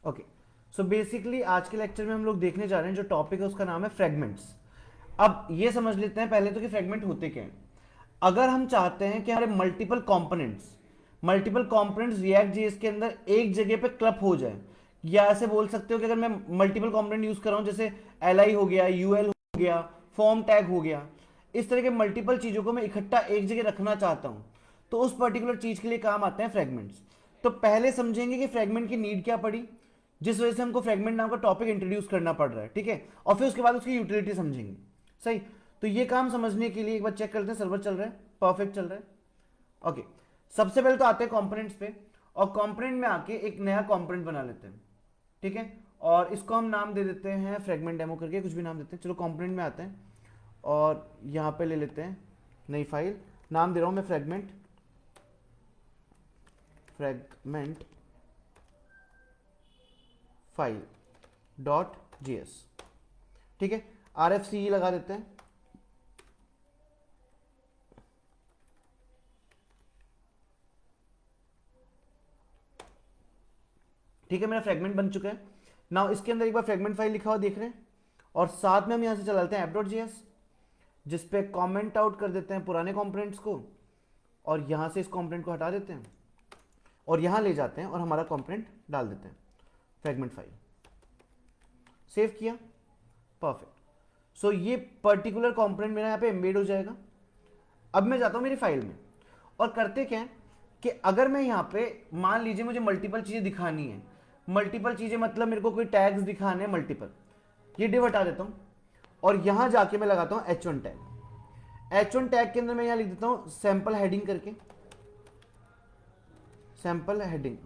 Okay, so basically आज के lecture में हम लोग देखने जा रहे हैं, जो टॉपिक है उसका नाम है फ्रेगमेंट्स। अब ये समझ लेते हैं पहले तो कि फ्रेगमेंट होते क्या हैं। अगर हम चाहते हैं कि हमारे मल्टीपल कंपोनेंट्स रिएक्ट जेएस के अंदर एक जगह पे क्लब हो जाए, या ऐसे बोल सकते हो कि अगर मैं मल्टीपल कंपोनेंट यूज कर रहा हूं, जैसे एल आई हो गया, यूएल हो गया, फॉर्म टैग हो गया, इस तरह के मल्टीपल चीजों को मैं इकट्ठा एक जगह रखना चाहता हूं, तो उस पर्टिकुलर चीज के लिए काम आते हैं फ्रेगमेंट्स। तो पहले समझेंगे कि फ्रेगमेंट की नीड क्या पड़ी, जिस वजह से हमको फ्रेगमेंट नाम का टॉपिक इंट्रोड्यूस करना पड़ रहा है, ठीक है। और फिर उसके बाद उसकी यूटिलिटी समझेंगे। सही, तो ये काम समझने के लिए एक बार चेक करते हैं सर्वर चल रहा है, परफेक्ट चल रहा है। ओके, सबसे पहले तो आते हैं कंपोनेंट्स पे, और कंपोनेंट में आके एक नया कंपोनेंट बना लेते हैं, ठीक है। और इसको हम नाम दे देते हैं फ्रेगमेंट डेमो करके, कुछ भी नाम देते हैं। चलो कंपोनेंट में आते हैं और यहां पे ले लेते हैं नई फाइल, नाम दे रहा हूं मैं फ्रेगमेंट फाइल डॉट जीएस, ठीक है। आर एफ सी लगा देते हैं। ठीक है, मेरा फ्रेगमेंट बन चुका है। नाउ इसके अंदर एक बार फ्रेगमेंट फाइल लिखा हुआ देख रहे हैं, और साथ में हम यहां से चलाते हैं app.js, जिसपे कमेंट आउट कर देते हैं पुराने कंपोनेंट्स को, और यहां से इस कंपोनेंट को हटा देते हैं और यहां ले जाते हैं और हमारा कंपोनेंट डाल देते हैं फ्रेगमेंट फाइल। सेव किया, परफेक्ट। सो ये पर्टिकुलर कंपोनेंट मेरा यहां पे एम्बेड हो जाएगा। अब मैं जाता हूं मेरी फाइल में, और करते क्या है कि अगर मैं यहां पे मान लीजिए मुझे मल्टीपल चीजें दिखानी है, मल्टीपल चीजें मतलब मेरे को कोई टैग्स दिखाने हैं मल्टीपल, ये डिव हटा देता हूं और यहां जाके मैं लगाता हूं h1 टैग। h1 टैग के अंदर मैं यहां लिख देता हूं सैंपल हेडिंग करके, सैंपल हेडिंग।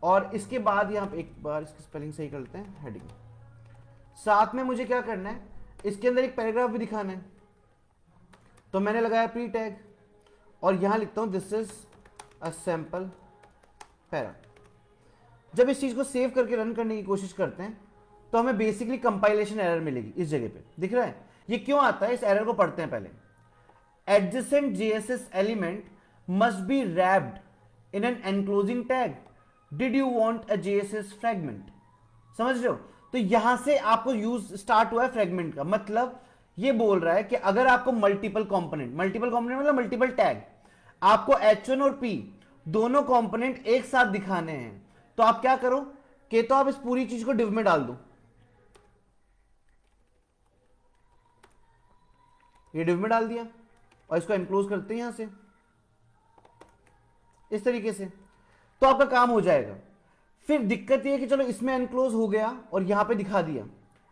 और इसके बाद यहां पे एक बार इसकी स्पेलिंग सही कर लेते हैं, हेडिंग। साथ में मुझे क्या करना है, इसके अंदर एक पैराग्राफ भी दिखाना है, तो मैंने लगाया प्री टैग और यहां लिखता हूं this is a sample para. जब इस चीज को सेव करके रन करने की कोशिश करते हैं तो हमें बेसिकली कंपाइलेशन एरर मिलेगी इस जगह पे, दिख रहा है। ये क्यों आता है, इस एरर को पढ़ते हैं पहले। Adjacent JSS element must be wrapped in an enclosing tag, did you want a JSS fragment. समझ रहे हो, तो यहां से आपको यूज स्टार्ट हुआ है फ्रेगमेंट का। मतलब ये बोल रहा है कि अगर आपको मल्टीपल कंपोनेंट मतलब मल्टीपल टैग, आपको H1 और P दोनों कंपोनेंट एक साथ दिखाने हैं, तो आप क्या करो कि तो आप इस पूरी चीज को डिव में डाल दो। ये डिव में डाल दिया और इसको एनक्लोज करते हैं यहां से इस तरीके से, तो आपका काम हो जाएगा। फिर दिक्कत ये है कि चलो इसमें एनक्लोज हो गया और यहां पे दिखा दिया,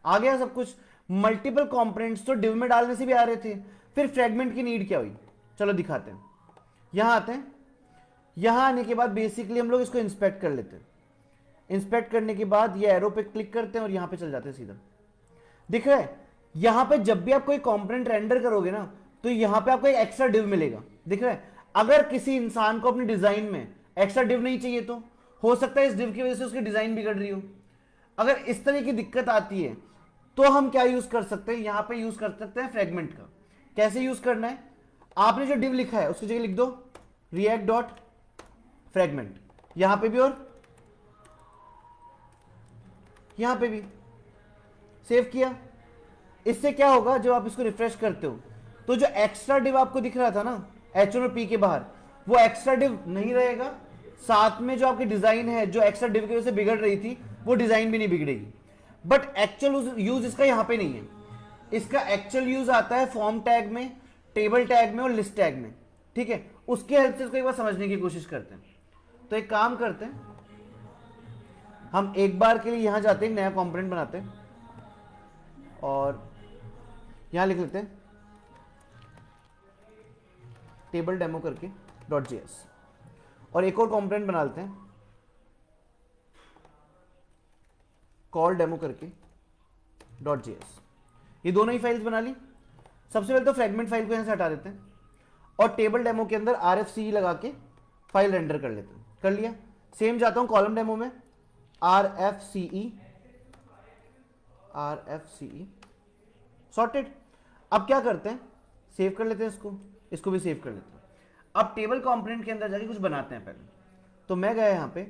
आ गया सब कुछ। मल्टीपल कंपोनेंट्स तो डिव में डालने से भी आ रहे थे, फिर फ्रेगमेंट की नीड क्या हुई, चलो दिखाते हैं। यहां आते हैं, यहां आने के बाद बेसिकली हम लोग इसको इंस्पेक्ट कर लेते हैं। इंस्पेक्ट करने के बाद ये एरो पे क्लिक करते हैं और यहां पे चल जाते हैं सीधा। दिख रहा है, यहां पे जब भी आप कोई कंपोनेंट रेंडर करोगे ना, तो यहां पे आपको एक एक्स्ट्रा डिव मिलेगा, दिख रहा है। अगर किसी इंसान को अपनी डिजाइन में एक्स्ट्रा डिव नहीं चाहिए, तो हो सकता है इस डिव की वजह से उसकी डिजाइन बिगड़ रही हो। अगर इस तरह की दिक्कत आती है तो हम क्या यूज कर सकते हैं, यहां पे यूज कर सकते हैं फ्रेगमेंट का। कैसे यूज करना है, आपने जो डिव लिखा है उसकी जगह लिख दो रिएक्ट डॉट फ्रेगमेंट, यहां पे भी और यहां पे भी। सेव किया। इससे क्या होगा, जब आप इसको रिफ्रेश करते हो तो जो एक्स्ट्रा डिव आपको दिख रहा था ना H1 और P के बाहर, वो एक्स्ट्रा डिव नहीं रहेगा। साथ में जो आपकी डिजाइन है जो एक्स्ट्रा डिव की वजह से बिगड़ रही थी, वो डिजाइन भी नहीं बिगड़ेगी। बट एक्चुअल यूज इसका यहां पे नहीं है। इसका एक्चुअल यूज आता है फॉर्म टैग में, टेबल टैग में और लिस्ट टैग में, ठीक है। उसके हेल्प से इसको एक बार समझने की कोशिश करते हैं। तो एक काम करते हैं, हम एक बार के लिए यहां जाते हैं, नया कंपोनेंट बनाते हैं और यहां लिख लेते हैं टेबल डेमो करके डॉट जेएस, और एक और कंपोनेंट बना लेते हैं कॉल डेमो करके डॉट जेएस। ये दोनों ही फाइल्स बना ली। सबसे पहले तो फ्रेगमेंट फाइल को यहां से हटा देते हैं और टेबल डेमो के अंदर आर एफ सी लगा के फाइल रेंडर कर लेते हैं। कर लिया। सेम जाता हूं कॉलम डेमो में, आर एफ सी ई सॉर्टेड। अब क्या करते हैं, सेव कर लेते हैं इसको, इसको भी सेव कर लेते हैं। अब टेबल कंपोनेंट के अंदर जाके कुछ बनाते हैं पहले। तो मैं गया यहां पे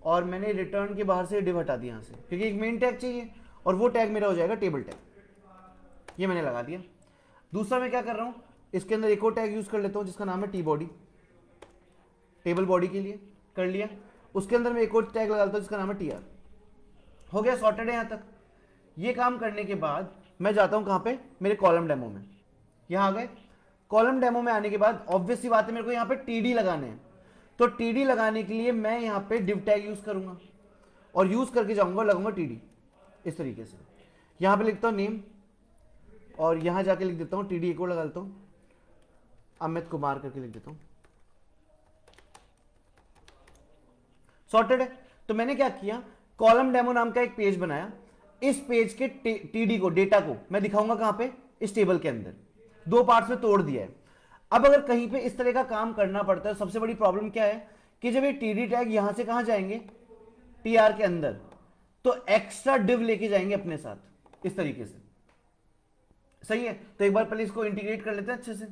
और मैंने रिटर्न के बाहर से डिव हटा दिया यहाँ से, क्योंकि एक मेन टैग चाहिए और वो टैग मेरा हो जाएगा टेबल टैग, ये मैंने लगा दिया। दूसरा मैं क्या कर रहा हूँ, इसके अंदर एक और टैग यूज कर लेता हूँ जिसका नाम है टी बॉडी, टेबल बॉडी के लिए कर लिया। उसके अंदर मैं एक और टैग लगा देता हूँ जिसका नाम है टी आर। हो गया, सॉर्टेड है यहाँ तक। ये काम करने के बाद मैं जाता हूँ कहाँ पे, मेरे कॉलम डेमो में। यहाँ आ गए, कॉलम डेमो में आने के बाद ऑब्वियस सी बात है मेरे को यहाँ पे टीडी लगाने हैं, तो टीडी लगाने के लिए मैं यहाँ पे डिव टैग यूज करूंगा और यूज करके जाऊंगा, लगाऊंगा टीडी इस तरीके से। यहाँ पे लिखता हूँ नेम और यहाँ जाके लिख देता हूँ टीडी, एक और लगा देता हूँ अमित कुमार करके लिख देता हूँ। सॉर्टेड है। तो मैंने क्या किया, कॉलम डेमो नाम का एक पेज बनाया। इस पेज के टीडी को, डेटा को मैं दिखाऊंगा कहां पे, इस टेबल के अंदर। दो पार्ट्स में तोड़ दिया है। अब अगर कहीं पे इस तरह का काम करना पड़ता है, सबसे बड़ी प्रॉब्लम क्या है कि जब ये टीडी टैग यहां से कहां जाएंगे, टीआर के अंदर, तो एक्स्ट्रा डिव लेके जाएंगे अपने साथ इस तरीके से। सही है, तो एक बार पहले इसको इंटीग्रेट कर लेते हैं अच्छे से।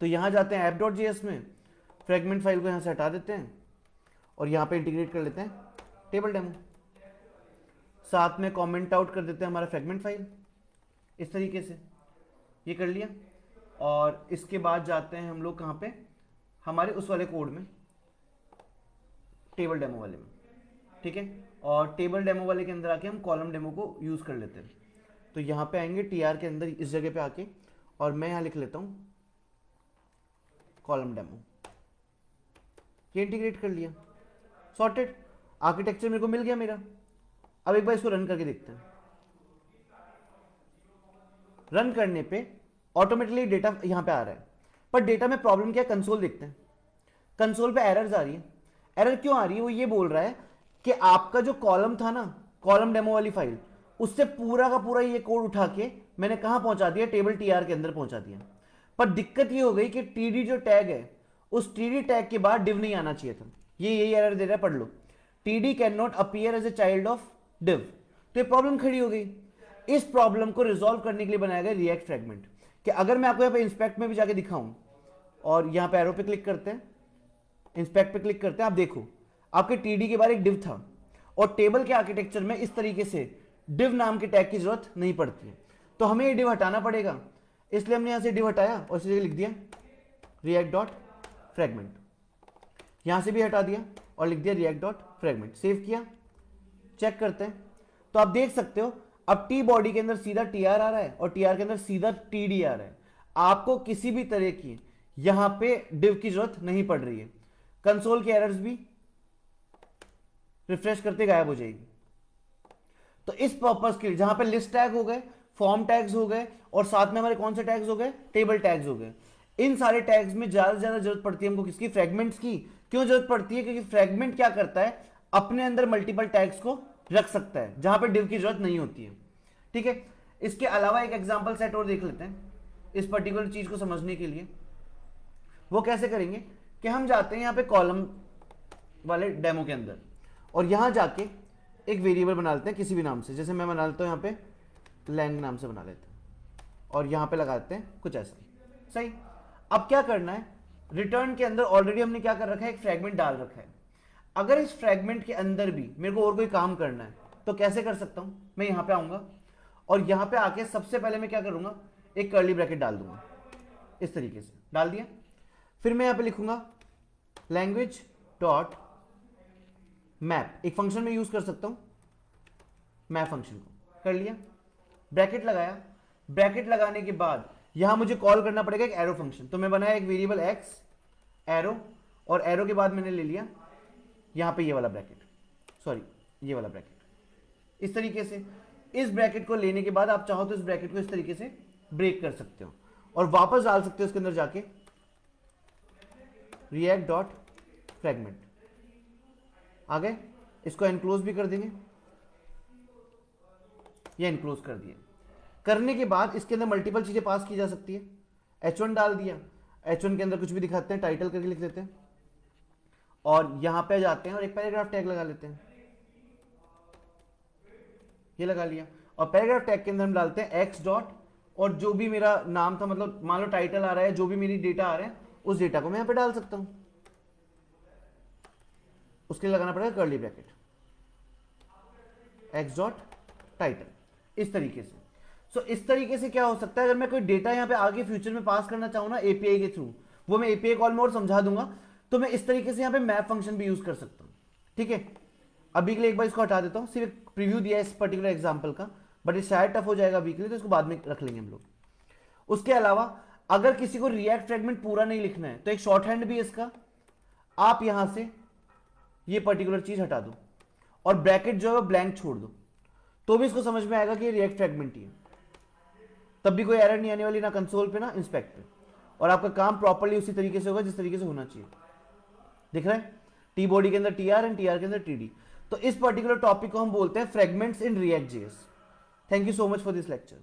तो यहां जाते हैं app.js में, फ्रेगमेंट फाइल को यहां से हटा देते हैं और यहां पे इंटीग्रेट कर लेते हैं टेबल डेमो, साथ में कमेंट आउट कर देते हैं हमारा फ्रेगमेंट फाइल इस तरीके से। ये कर लिया और इसके बाद जाते हैं हम लोग कहां पे, हमारे उस वाले कोड में, टेबल डेमो वाले में। ठीक है, और टेबल डेमो वाले के अंदर आके हम कॉलम डेमो को यूज कर लेते हैं। तो यहां पे आएंगे टीआर के अंदर इस जगह पे आके, और मैं यहां लिख लेता हूं कॉलम डेमो। ये इंटीग्रेट कर लिया, सॉर्टेड। आर्किटेक्चर मेरे को मिल गया मेरा। अब एक बार इसको रन करके देखते हैं। रन करने पे ऑटोमेटिकली डेटा यहां पे आ रहा है, पर डेटा में प्रॉब्लम क्या है, कंसोल देखते हैं। कंसोल पे एरर्स आ रही है। एरर क्यों आ रही है, वो ये बोल रहा है कि आपका जो कॉलम था ना, कॉलम डेमो वाली फाइल, उससे पूरा का पूरा ये कोड उठा के मैंने कहां पहुंचा दिया, टेबल टीआर के अंदर पहुंचा दिया। पर दिक्कत ये हो गई कि टीडी जो टैग है, उस टीडी टैग के बाद डिव नहीं आना चाहिए था। ये यही एरर दे रहा है, पढ़ लो, TD can not appear as a child of div. तो ये प्रॉब्लम खड़ी हो गई। इस प्रॉब्लम को रिजॉल्व करने के लिए बनाया गया रिएक्ट फ्रेगमेंट, कि अगर मैं आपको यहाँ पे इंस्पेक्ट में भी जाके दिखाऊं, और यहाँ पे एरो पे क्लिक करते हैं, इंस्पेक्ट पे क्लिक करते हैं, आप देखो आपके टीडी के बाद एक डिव था, और टेबल के आर्किटेक्चर में इस तरीके से डिव नाम के टैग की जरूरत नहीं पड़ती है। तो हमें ये डिव हटाना पड़ेगा, इसलिए हमने यहां से डिव हटाया और इसी जगह लिख दिया रिएक्ट डॉट फ्रेगमेंट। यहां से भी हटा दिया और लिख दिया रिएक्ट डॉट फ्रेगमेंट। सेव किया, चेक करते हैं, तो आप देख सकते हो अब टी बॉडी के अंदर सीधा टीआर आ रहा है और टीआर के अंदर सीधा टीडी आ रहा है। आपको किसी भी तरह की यहां पे डिव की जरूरत नहीं पड़ रही है। कंसोल की एरर्स भी रिफ्रेश करते गायब हो जाएगी। तो इस पर्पस के लिए जहां पे लिस्ट टैग हो गए, फॉर्म टैग्स हो गए, और साथ में हमारे कौन से टैग्स हो गए, टेबल टैग्स हो गए। इन सारे टैग्स में ज्यादा से ज्यादा जरूरत पड़ती है हमको किसकी, फ्रेगमेंट्स की। क्यों जरूरत पड़ती है, क्योंकि फ्रेगमेंट क्या करता है, अपने अंदर मल्टीपल टैग्स को रख सकता है जहां पे डिव की जरूरत नहीं होती है। ठीक है, इसके अलावा एक एग्जांपल सेट और देख लेते हैं इस पर्टिकुलर चीज को समझने के लिए। वो कैसे करेंगे कि हम जाते हैं यहां पे कॉलम वाले डेमो के अंदर, और यहां जाके एक वेरिएबल बना लेते हैं किसी भी नाम से। जैसे मैं बना लेता हूं यहां पे लैंग नाम से बना लेते हैं, और यहां पे लगा देते हैं कुछ ऐसा। सही। अब क्या करना है, रिटर्न के अंदर ऑलरेडी हमने क्या कर रखा है, एक फ्रेगमेंट डाल रखा है। अगर इस फ्रेगमेंट के अंदर भी मेरे को और कोई काम करना है तो कैसे कर सकता हूं, मैं यहां पे आऊंगा और यहां पे आके सबसे पहले मैं क्या करूंगा, एक कर्ली ब्रैकेट डाल दूंगा इस तरीके से। डाल दिया, फिर मैं यहां पे लिखूंगा लैंग्वेज डॉट मैप। एक फंक्शन में यूज कर सकता हूं मैप फंक्शन को, कर लिया, ब्रैकेट लगाया। ब्रैकेट लगाने के बाद यहां मुझे कॉल करना पड़ेगा एक एरो फंक्शन। तो मैं बनाया एक वेरिएबल एक्स एरो, और एरो के बाद मैंने ले लिया यहां पे ये वाला ब्रैकेट, सॉरी ये वाला ब्रैकेट। इस तरीके से इस ब्रैकेट को लेने के बाद आप चाहो तो इस ब्रैकेट को इस तरीके से ब्रेक कर सकते हो और वापस डाल सकते हो इसके अंदर जाके रिएक्ट डॉट फ्रेगमेंट। आ गए, इसको एनक्लोज भी कर देंगे, ये एनक्लोज कर दिया। करने के बाद इसके अंदर मल्टीपल चीजें पास की जा सकती है। h1 डाल दिया, h1 के अंदर कुछ भी दिखाते हैं, टाइटल करके लिख देते हैं, और यहां पे जाते हैं और एक पैराग्राफ टैग लगा लेते हैं, ये लगा लिया। और पैराग्राफ टैग के अंदर हम डालते हैं एक्स डॉट, और जो भी मेरा नाम था, मतलब मान लो टाइटल आ रहा है, जो भी मेरी डेटा आ रहा है उस डेटा को मैं यहां पे डाल सकता हूं। उसके लिए लगाना पड़ेगा curly bracket, x dot title, इस तरीके से। सो इस तरीके से क्या हो सकता है, अगर मैं कोई डेटा यहाँ पे आगे फ्यूचर में पास करना चाहूँ ना एपीआई के थ्रू, वो मैं एपीआई कॉल में और समझा दूंगा, तो मैं इस तरीके से यहाँ पे मैप फंक्शन भी यूज कर सकता हूँ। ठीक है, अभी के लिए एक बार इसको हटा देता हूँ, सिर्फ एक प्रीव्यू दिया है इस पर्टिकुलर एग्जाम्पल का, बट ये शायद टफ हो जाएगा अभी के लिए, तो इसको बाद में रख लेंगे हम लोग। उसके अलावा अगर किसी को रिएक्ट फ्रेगमेंट पूरा नहीं लिखना है तो एक शॉर्ट हैंड भी है इसका, आप यहां से ये पर्टिकुलर चीज हटा दो और ब्रैकेट जो है वो ब्लैंक छोड़ दो, तो भी इसको समझ में आएगा कि ये रिएक्ट फ्रेगमेंट ही है, तब भी कोई एरर नहीं आने वाली, ना कंसोल पे ना इंस्पेक्ट पे, और आपका काम प्रॉपर्ली उसी तरीके से होगा जिस तरीके से होना चाहिए। दिख रहा है, टी बॉडी के अंदर टीआर एंड टीआर के अंदर टीडी। तो इस पर्टिकुलर टॉपिक को हम बोलते हैं fragments in React JS. Thank you so much for this lecture.